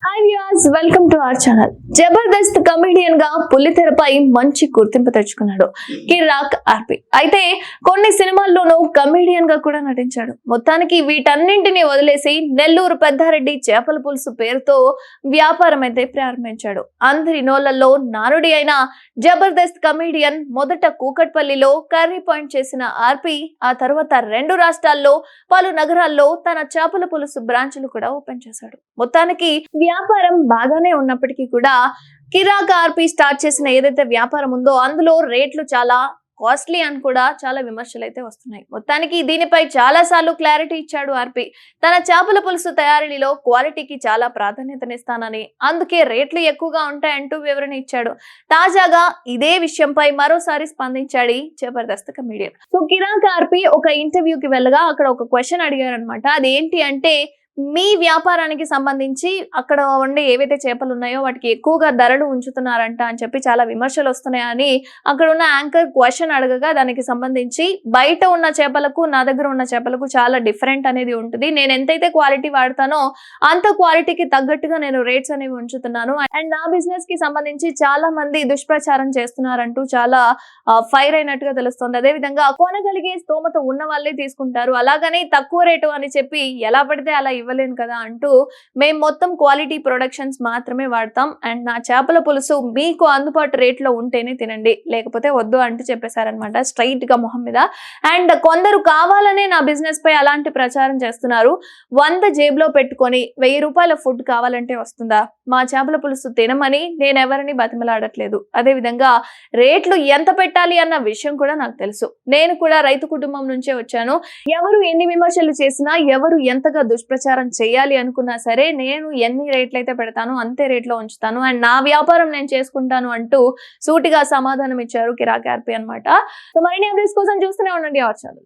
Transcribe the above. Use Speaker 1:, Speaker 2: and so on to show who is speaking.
Speaker 1: Hi viewers, welcome to our channel. Jabardasth comedian గా పులితెరపై మంచి గుర్తింపు తెచ్చుకున్నాడు కిరాక్ ఆర్పి. అయితే కొన్ని సినిమాల్లోనూ కమెడియన్ గా కూడా నటించాడు. మొత్తానికి వీటన్నింటినీ వదిలేసి నెల్లూరు పెద్దారెడ్డి చేపల పులుసు పేరుతో వ్యాపారం అయితే ప్రారంభించాడు. అందరి నోళ్లలో నానుడి అయిన జబర్దస్త్ కమెడియన్ మొదట కూకట్పల్లిలో కర్రీ పాయింట్ చేసిన ఆర్పి ఆ తర్వాత 2 రాష్ట్రాల్లో పలు నగరాల్లో తన చేపల పులుసు బ్రాంచ్లు కూడా ఓపెన్ చేశాడు. మొత్తానికి వ్యాపారం బాగానే ఉన్నప్పటికీ కూడా కిరాక్ ఆర్పి స్టార్ట్ చేసిన ఏదైతే వ్యాపారం ఉందో అందులో రేట్లు చాలా కాస్ట్లీ అని కూడా చాలా విమర్శలు అయితే వస్తున్నాయి. మొత్తానికి దీనిపై చాలా సార్లు క్లారిటీ ఇచ్చాడు ఆర్పి. తన చేపల పులుసు తయారీలో క్వాలిటీకి చాలా ప్రాధాన్యతనిస్తానని, అందుకే రేట్లు ఎక్కువగా ఉంటాయంటూ వివరణ ఇచ్చాడు. తాజాగా ఇదే విషయంపై మరోసారి స్పందించాడు జబర్దస్త్ కమెడియన్. సో కిరాక్ ఆర్పి ఒక ఇంటర్వ్యూకి వెళ్ళగా అక్కడ ఒక క్వశ్చన్ అడిగారనమాట. అదేంటి అంటే, మీ వ్యాపారానికి సంబంధించి అక్కడ ఉండే ఏవైతే చేపలు ఉన్నాయో వాటికి ఎక్కువగా ధరలు ఉంచుతున్నారంట అని చెప్పి చాలా విమర్శలు వస్తున్నాయని అక్కడ ఉన్న యాంకర్ క్వశ్చన్ అడగగా, దానికి సంబంధించి బయట ఉన్న చేపలకు నా దగ్గర ఉన్న చేపలకు చాలా డిఫరెంట్ అనేది ఉంటుంది. నేను ఎంతైతే క్వాలిటీ వాడతానో అంత క్వాలిటీకి తగ్గట్టుగా నేను రేట్స్ అనేవి ఉంచుతున్నాను. అండ్ నా బిజినెస్ కి సంబంధించి చాలా మంది దుష్ప్రచారం చేస్తున్నారంటూ చాలా ఫైర్ అయినట్టుగా తెలుస్తుంది. అదే విధంగా కొనగలిగే స్తోమత ఉన్న వాళ్ళే తీసుకుంటారు, అలాగని తక్కువ రేటు అని చెప్పి ఎలా పడితే అలా ఇవ్వలేను కదా అంటూ మేము మొత్తం క్వాలిటీ ప్రొడక్షన్స్ మాత్రమే వాడతాం. అండ్ నా చేపల పులుసు మీకు అందుబాటు రేట్లో ఉంటేనే తినండి, లేకపోతే వద్దు అంటూ చెప్పేశారనమాట స్ట్రైట్ గా మొహం మీద. అండ్ కొందరు కావాలనే నా బిజినెస్ పై అలాంటి ప్రచారం చేస్తున్నారు. 100 జేబులో పెట్టుకొని 1000 రూపాయల ఫుడ్ కావాలంటే వస్తుందా? మా చేపల పులుసు తినమని నేను ఎవరిని బతిమలాడట్లేదు. అదే విధంగా రేట్లు ఎంత పెట్టాలి అన్న విషయం కూడా నాకు తెలుసు. నేను కూడా రైతు కుటుంబం నుంచే వచ్చాను. ఎవరు ఎన్ని విమర్శలు చేసినా, ఎవరు ఎంతగా దుష్ప్రచారం చేయాలి అనుకున్నా సరే, నేను ఎన్ని రేట్లు అయితే పెడతాను అంతే రేట్లో ఉంచుతాను అండ్ నా వ్యాపారం నేను చేసుకుంటాను అంటూ సూటిగా సమాధానం ఇచ్చారు కిరాక్ ఆర్పి అన్నమాట. సో మరిన్ని అప్డేట్స్ కోసం చూస్తూనే ఉండండి అవర్ ఛానల్.